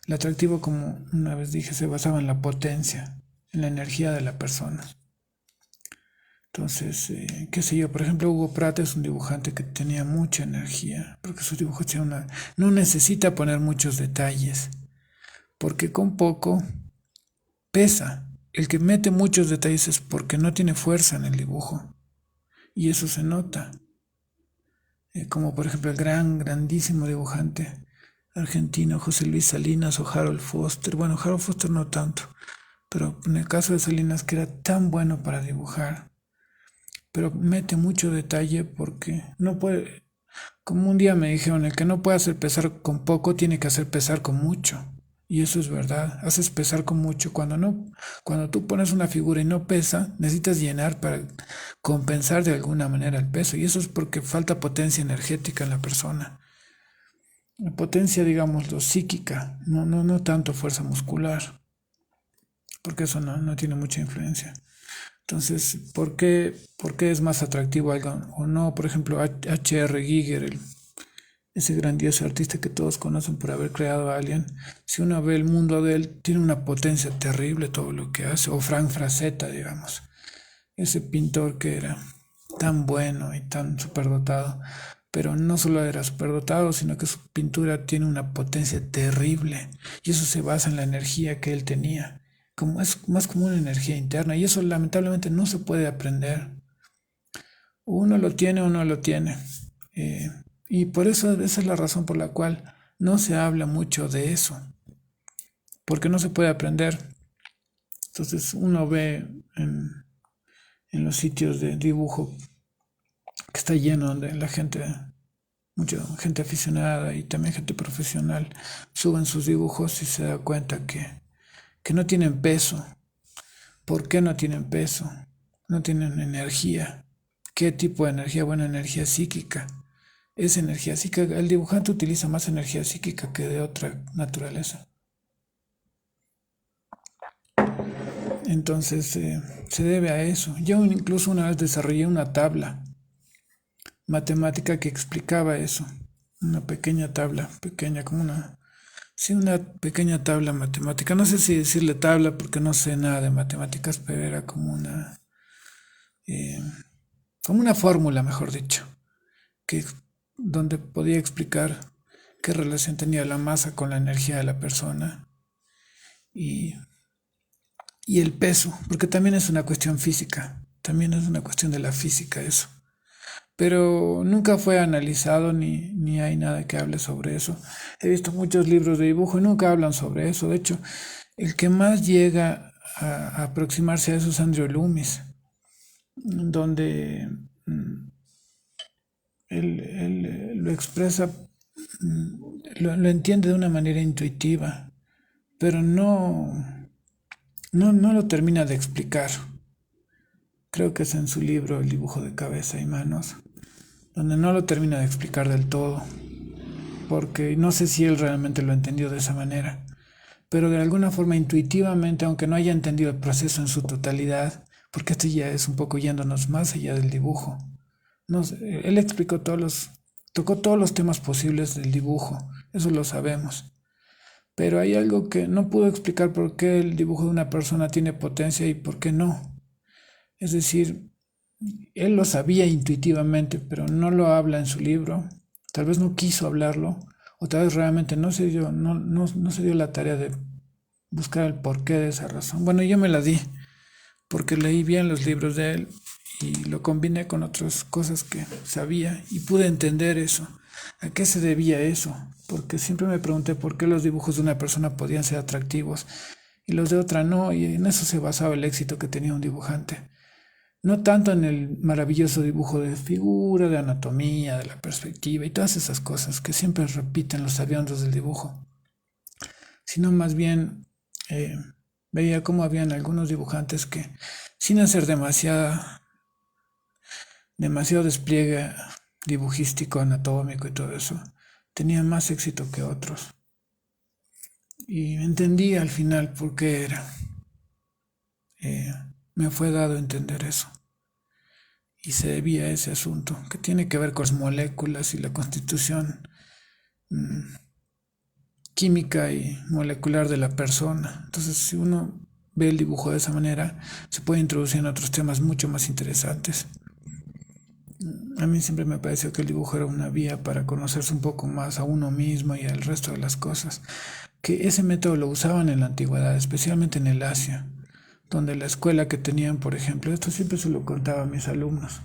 El atractivo, como una vez dije, se basaba en la potencia, en la energía de la persona. Entonces, qué sé yo, por ejemplo, Hugo Pratt es un dibujante que tenía mucha energía, porque sus dibujos tienen no necesita poner muchos detalles, porque con poco pesa. El que mete muchos detalles es porque no tiene fuerza en el dibujo, y eso se nota. Como por ejemplo el grandísimo dibujante argentino José Luis Salinas o Harold Foster. Bueno, Harold Foster no tanto, pero en el caso de Salinas, que era tan bueno para dibujar, pero mete mucho detalle porque no puede, como un día me dijeron, el que no puede hacer pesar con poco tiene que hacer pesar con mucho. Y eso es verdad, haces pesar con mucho. Cuando tú pones una figura y no pesa, necesitas llenar para compensar de alguna manera el peso. Y eso es porque falta potencia energética en la persona. La potencia, digámoslo, psíquica, no tanto fuerza muscular, porque eso no tiene mucha influencia. Entonces, por qué es más atractivo algo o no? Por ejemplo, H.R. Giger, ese grandioso artista que todos conocen por haber creado a Alien, si uno ve el mundo de él, tiene una potencia terrible todo lo que hace. O Frank Frazetta, digamos, ese pintor que era tan bueno y tan superdotado, pero no solo era superdotado, sino que su pintura tiene una potencia terrible, y eso se basa en la energía que él tenía, como es más como una energía interna, y eso lamentablemente no se puede aprender. Uno lo tiene o no lo tiene. Eh, y por eso esa es la razón por la cual no se habla mucho de eso, porque no se puede aprender. Entonces uno ve en los sitios de dibujo que está lleno de la gente, mucha gente aficionada y también gente profesional, suben sus dibujos y se da cuenta que no tienen peso. ¿Por qué no tienen peso? No tienen energía. ¿Qué tipo de energía? Bueno, energía psíquica. Es energía psíquica. El dibujante utiliza más energía psíquica que de otra naturaleza. Entonces, se debe a eso. Yo incluso una vez desarrollé una tabla matemática que explicaba eso. Una pequeña tabla, pequeña como sí, una pequeña tabla matemática. No sé si decirle tabla porque no sé nada de matemáticas, pero era eh, como una fórmula, mejor dicho, que donde podía explicar qué relación tenía la masa con la energía de la persona y, y el peso, porque también es una cuestión física, también es una cuestión de la física eso. Pero nunca fue analizado ni hay nada que hable sobre eso. He visto muchos libros de dibujo y nunca hablan sobre eso. De hecho, el que más llega a aproximarse a eso es Andrew Loomis, donde Él lo expresa, lo entiende de una manera intuitiva, pero no lo termina de explicar. Creo que es en su libro El dibujo de cabeza y manos, donde no lo termina de explicar del todo, porque no sé si él realmente lo entendió de esa manera, pero de alguna forma intuitivamente, aunque no haya entendido el proceso en su totalidad, porque esto ya es un poco yéndonos más allá del dibujo. No sé, él explicó tocó todos los temas posibles del dibujo, eso lo sabemos. Pero hay algo que no pudo explicar por qué el dibujo de una persona tiene potencia y por qué no. Es decir, él lo sabía intuitivamente, pero no lo habla en su libro. Tal vez no quiso hablarlo, o tal vez realmente no se dio la tarea de buscar el porqué de esa razón. Bueno, yo me la di, porque leí bien los libros de él y lo combiné con otras cosas que sabía y pude entender eso. ¿A qué se debía eso? Porque siempre me pregunté por qué los dibujos de una persona podían ser atractivos y los de otra no, y en eso se basaba el éxito que tenía un dibujante. No tanto en el maravilloso dibujo de figura, de anatomía, de la perspectiva y todas esas cosas que siempre repiten los sabiondos del dibujo, sino más bien eh, veía cómo habían algunos dibujantes que, sin hacer demasiado despliegue dibujístico, anatómico y todo eso, tenían más éxito que otros. Y entendí al final por qué era. Eh, Me fue dado entender eso. Y se debía a ese asunto, que tiene que ver con las moléculas y la constitución química y molecular de la persona. Entonces, si uno ve el dibujo de esa manera, se puede introducir en otros temas mucho más interesantes. A mí siempre me pareció que el dibujo era una vía para conocerse un poco más a uno mismo y al resto de las cosas. Que ese método lo usaban en la antigüedad, especialmente en el Asia, donde la escuela que tenían, por ejemplo, esto siempre se lo contaba a mis alumnos.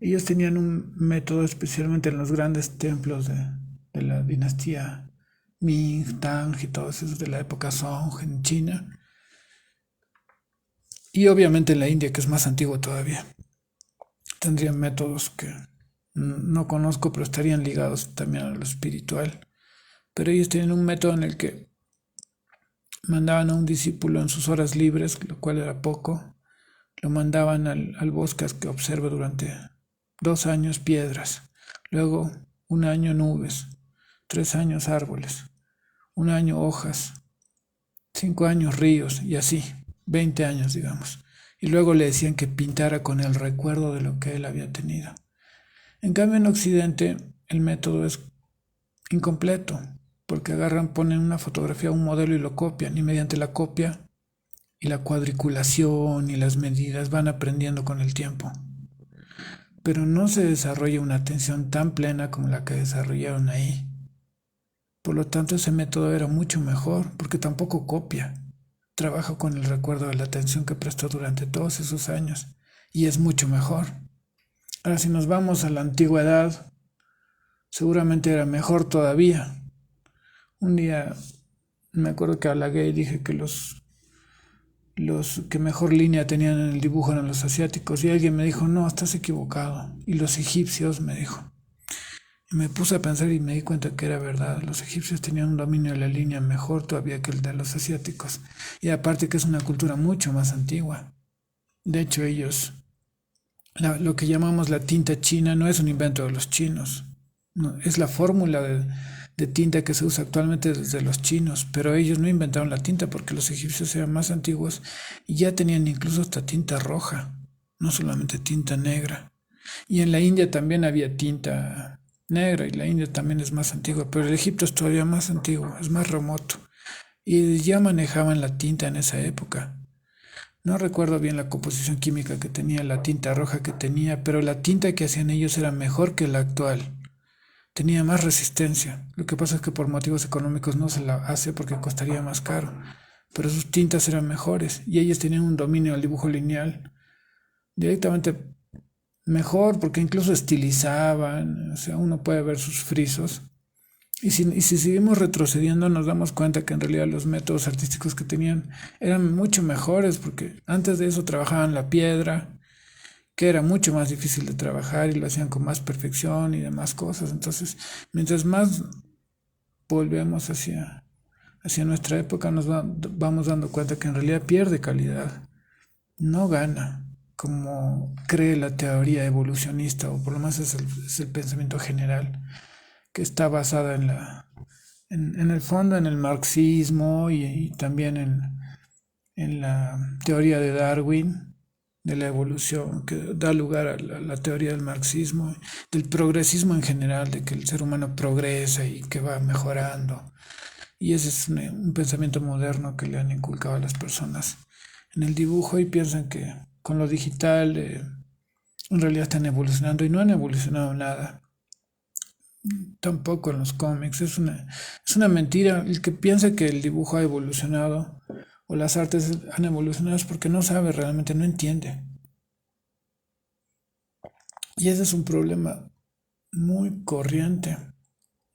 Ellos tenían un método especialmente en los grandes templos de la dinastía Ming, Tang y todos esos de la época Song en China. Y obviamente en la India, que es más antiguo todavía. Tendrían métodos que no conozco, pero estarían ligados también a lo espiritual. Pero ellos tenían un método en el que mandaban a un discípulo en sus horas libres, lo cual era poco, lo mandaban al bosque a que observe durante 2 años piedras, luego un año nubes, 3 años árboles, un año hojas, 5 años ríos y así, 20 años digamos. Y luego le decían que pintara con el recuerdo de lo que él había tenido. En cambio en Occidente el método es incompleto, porque agarran, ponen una fotografía, un modelo y lo copian, y mediante la copia y la cuadriculación y las medidas van aprendiendo con el tiempo. Pero no se desarrolla una atención tan plena como la que desarrollaron ahí. Por lo tanto, ese método era mucho mejor, porque tampoco copia. Trabaja con el recuerdo de la atención que prestó durante todos esos años, y es mucho mejor. Ahora, si nos vamos a la antigüedad, seguramente era mejor todavía. Un día me acuerdo que halagué y dije que los que mejor línea tenían en el dibujo eran los asiáticos, y alguien me dijo, no, estás equivocado. Y los egipcios, me dijo. Y me puse a pensar y me di cuenta que era verdad. Los egipcios tenían un dominio de la línea mejor todavía que el de los asiáticos. Y aparte que es una cultura mucho más antigua. De hecho, ellos, lo que llamamos la tinta china no es un invento de los chinos. No, es la fórmula de tinta que se usa actualmente desde los chinos, pero ellos no inventaron la tinta porque los egipcios eran más antiguos y ya tenían incluso hasta tinta roja, no solamente tinta negra. Y en la India también había tinta negra y la India también es más antigua, pero el Egipto es todavía más antiguo, es más remoto. Y ya manejaban la tinta en esa época. No recuerdo bien la composición química que tenía, la tinta roja que tenía, pero la tinta que hacían ellos era mejor que la actual. Tenía más resistencia. Lo que pasa es que por motivos económicos no se la hace porque costaría más caro. Pero sus tintas eran mejores y ellos tenían un dominio del dibujo lineal directamente mejor porque incluso estilizaban. O sea, uno puede ver sus frisos. Y si seguimos retrocediendo nos damos cuenta que en realidad los métodos artísticos que tenían eran mucho mejores porque antes de eso trabajaban la piedra que era mucho más difícil de trabajar y lo hacían con más perfección y demás cosas. Entonces, mientras más volvemos hacia nuestra época, vamos dando cuenta que en realidad pierde calidad, no gana, como cree la teoría evolucionista, o por lo menos es el pensamiento general, que está basada en el fondo en el marxismo y también en la teoría de Darwin de la evolución, que da lugar a la teoría del marxismo, del progresismo en general, de que el ser humano progresa y que va mejorando. Y ese es un pensamiento moderno que le han inculcado a las personas en el dibujo, y piensan que con lo digital en realidad están evolucionando, y no han evolucionado nada. Tampoco en los cómics. Es una mentira. El que piensa que el dibujo ha evolucionado o las artes han evolucionado es porque no sabe realmente, no entiende. Y ese es un problema muy corriente.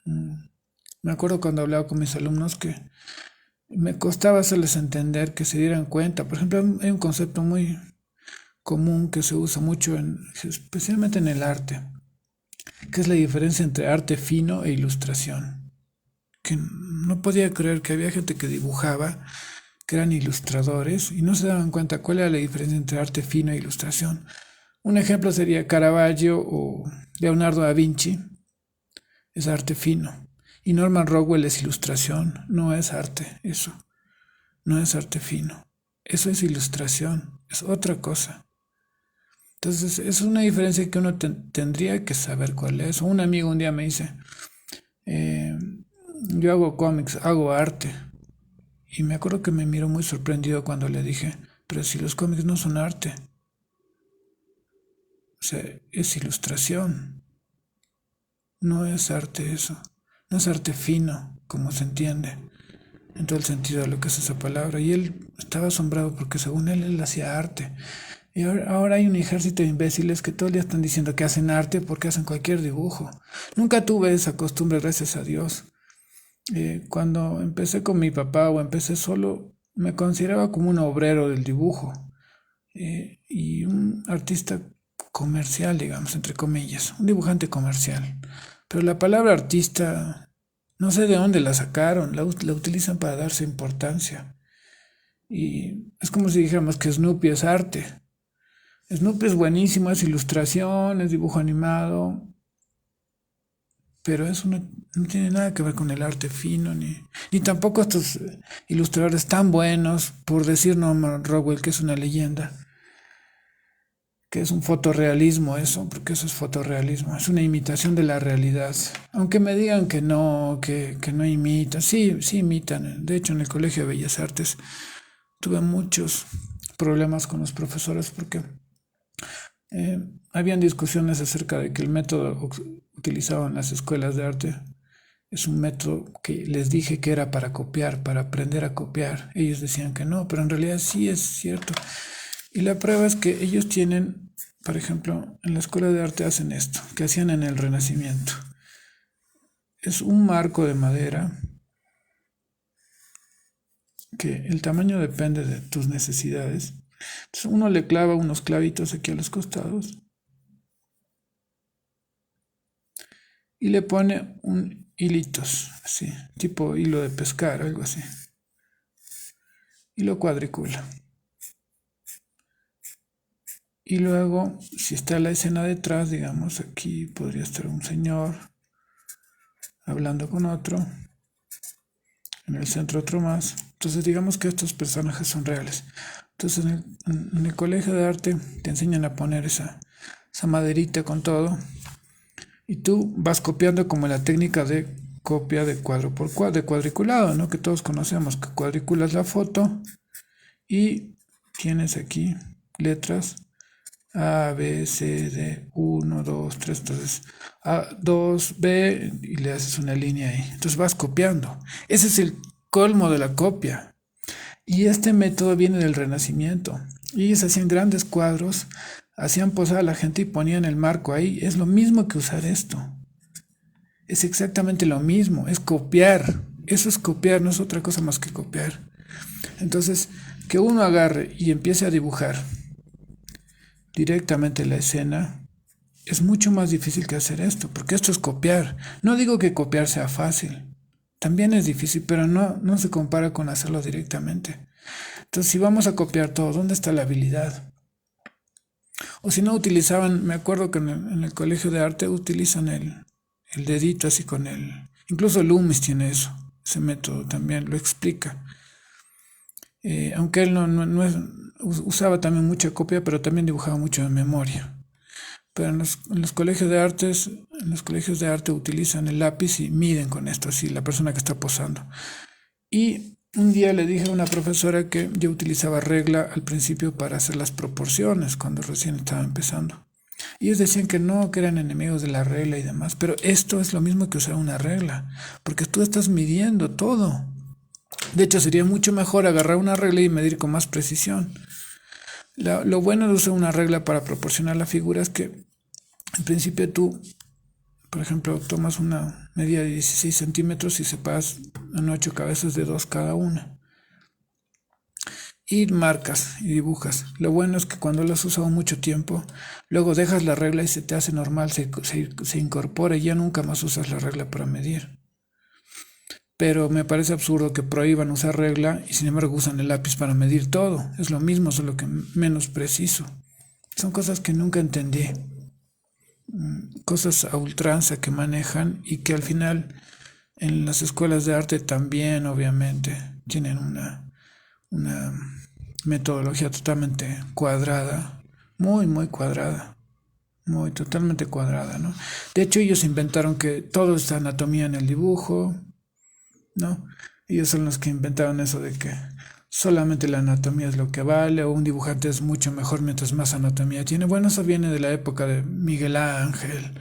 Me acuerdo cuando hablaba con mis alumnos que me costaba hacerles entender, que se dieran cuenta. Por ejemplo, hay un concepto muy común que se usa mucho, especialmente en el arte, que es la diferencia entre arte fino e ilustración. Que no podía creer que había gente que dibujaba, que eran ilustradores, y no se daban cuenta cuál era la diferencia entre arte fino e ilustración. Un ejemplo sería Caravaggio o Leonardo da Vinci, es arte fino. Y Norman Rockwell es ilustración, no es arte, eso. No es arte fino. Eso es ilustración, es otra cosa. Entonces, es una diferencia que uno tendría que saber cuál es. Un amigo un día me dice, eh, yo hago cómics, hago arte. Y me acuerdo que me miró muy sorprendido cuando le dije, pero si los cómics no son arte, o sea, es ilustración, no es arte eso, no es arte fino, como se entiende, en todo el sentido de lo que es esa palabra. Y él estaba asombrado porque según él hacía arte. Y ahora hay un ejército de imbéciles que todo el día están diciendo que hacen arte porque hacen cualquier dibujo. Nunca tuve esa costumbre, gracias a Dios. Cuando empecé con mi papá o empecé solo, me consideraba como un obrero del dibujo, y un artista comercial, digamos, entre comillas, un dibujante comercial. Pero la palabra artista, no sé de dónde la sacaron, la utilizan para darse importancia. Y es como si dijéramos que Snoopy es arte. Snoopy es buenísimo, es ilustración, es dibujo animado, pero eso no tiene nada que ver con el arte fino, ni tampoco estos ilustradores tan buenos, por decir Norman Rockwell, que es una leyenda, que es un fotorrealismo eso, porque eso es fotorrealismo, es una imitación de la realidad. Aunque me digan que no imitan, sí, sí imitan. De hecho, en el Colegio de Bellas Artes tuve muchos problemas con los profesores porque eh, habían discusiones acerca de que el método utilizado en las escuelas de arte es un método que les dije que era para copiar, para aprender a copiar. Ellos decían que no, pero en realidad sí es cierto. Y la prueba es que ellos tienen, por ejemplo, en la escuela de arte hacen esto, que hacían en el Renacimiento. Es un marco de madera que el tamaño depende de tus necesidades. Entonces uno le clava unos clavitos aquí a los costados y le pone un hilitos, así, tipo hilo de pescar, algo así. Y lo cuadricula. Y luego, si está la escena detrás, digamos, aquí podría estar un señor hablando con otro, en el centro otro más. Entonces digamos que estos personajes son reales. Entonces en el colegio de arte te enseñan a poner esa maderita con todo, y tú vas copiando como la técnica de copia de cuadro por cuadro, de cuadriculado, ¿no? Que todos conocemos, que cuadriculas la foto y tienes aquí letras A, B, C, D, 1, 2, 3, entonces A, 2, B, y le haces una línea ahí. Entonces vas copiando. Ese es el colmo de la copia. Y este método viene del Renacimiento. Y ellos hacían grandes cuadros, hacían posar a la gente y ponían el marco ahí. Es lo mismo que usar esto. Es exactamente lo mismo, es copiar. Eso es copiar, no es otra cosa más que copiar. Entonces, que uno agarre y empiece a dibujar directamente la escena, es mucho más difícil que hacer esto, porque esto es copiar. No digo que copiar sea fácil, también es difícil, pero no se compara con hacerlo directamente. Entonces, si vamos a copiar todo, ¿dónde está la habilidad? O si no utilizaban, me acuerdo que en el colegio de arte utilizan el dedito así con el... Incluso Loomis tiene eso, ese método también lo explica. Aunque él usaba también mucha copia, pero también dibujaba mucho de memoria. Pero en los colegios de artes, en los colegios de arte utilizan el lápiz y miden con esto, así la persona que está posando. Y un día le dije a una profesora que yo utilizaba regla al principio para hacer las proporciones cuando recién estaba empezando. Y ellos decían que no, que eran enemigos de la regla y demás, pero esto es lo mismo que usar una regla, porque tú estás midiendo todo. De hecho, sería mucho mejor agarrar una regla y medir con más precisión. Lo bueno de usar una regla para proporcionar la figura es que, en principio, tú, por ejemplo, tomas una medida de 16 centímetros y separas en 8 cabezas de 2 cada una. Y marcas y dibujas. Lo bueno es que cuando lo has usado mucho tiempo, luego dejas la regla y se te hace normal, se incorpora y ya nunca más usas la regla para medir. Pero me parece absurdo que prohíban usar regla y sin embargo usan el lápiz para medir todo. Es lo mismo, solo que menos preciso. Son cosas que nunca entendí. Cosas a ultranza que manejan y que al final en las escuelas de arte también obviamente tienen una metodología totalmente cuadrada, muy cuadrada, muy totalmente cuadrada, ¿no? De hecho ellos inventaron que todo está anatomía en el dibujo, ¿no? Ellos son los que inventaron eso de que solamente la anatomía es lo que vale, o un dibujante es mucho mejor mientras más anatomía tiene. Bueno, eso viene de la época de Miguel Ángel,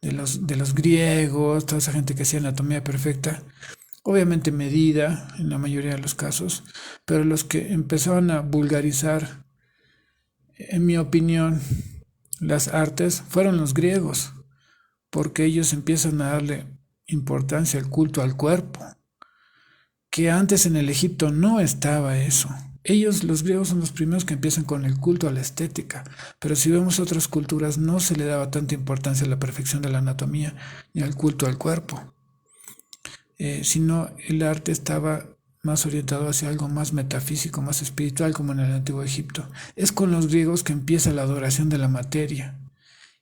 de los griegos, toda esa gente que hacía anatomía perfecta, obviamente medida en la mayoría de los casos, pero los que empezaron a vulgarizar, en mi opinión, las artes fueron los griegos, porque ellos empiezan a darle importancia al culto al cuerpo, que antes en el Egipto no estaba eso. Ellos, los griegos, son los primeros que empiezan con el culto a la estética, pero si vemos otras culturas no se le daba tanta importancia a la perfección de la anatomía ni al culto al cuerpo, sino el arte estaba más orientado hacia algo más metafísico, más espiritual, como en el antiguo Egipto. Es con los griegos que empieza la adoración de la materia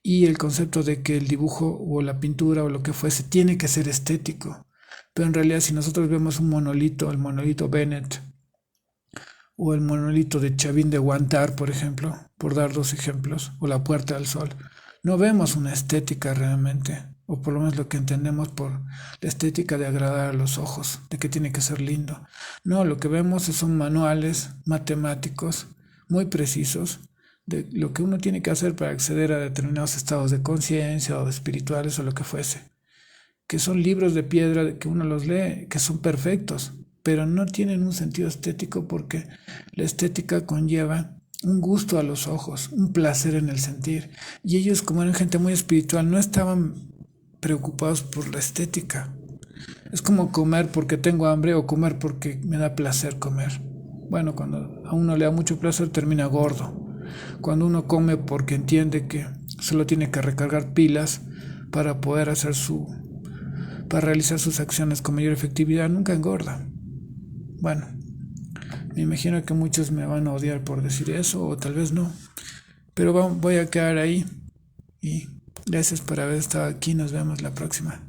y el concepto de que el dibujo o la pintura o lo que fuese tiene que ser estético. Pero en realidad si nosotros vemos un monolito, el monolito Bennett o el monolito de Chavín de Huántar, por ejemplo, por dar dos ejemplos, o la Puerta del Sol, no vemos una estética realmente, o por lo menos lo que entendemos por la estética de agradar a los ojos, de que tiene que ser lindo. No, lo que vemos son manuales matemáticos muy precisos de lo que uno tiene que hacer para acceder a determinados estados de conciencia o espirituales o lo que fuese, que son libros de piedra que uno los lee, que son perfectos, pero no tienen un sentido estético porque la estética conlleva un gusto a los ojos, un placer en el sentir. Y ellos, como eran gente muy espiritual, no estaban preocupados por la estética. Es como comer porque tengo hambre o comer porque me da placer comer. Bueno, cuando a uno le da mucho placer termina gordo. Cuando uno come porque entiende que solo tiene que recargar pilas para poder para realizar sus acciones con mayor efectividad, nunca engorda. Bueno, me imagino que muchos me van a odiar por decir eso, o tal vez no. Pero voy a quedar ahí y gracias por haber estado aquí. Nos vemos la próxima.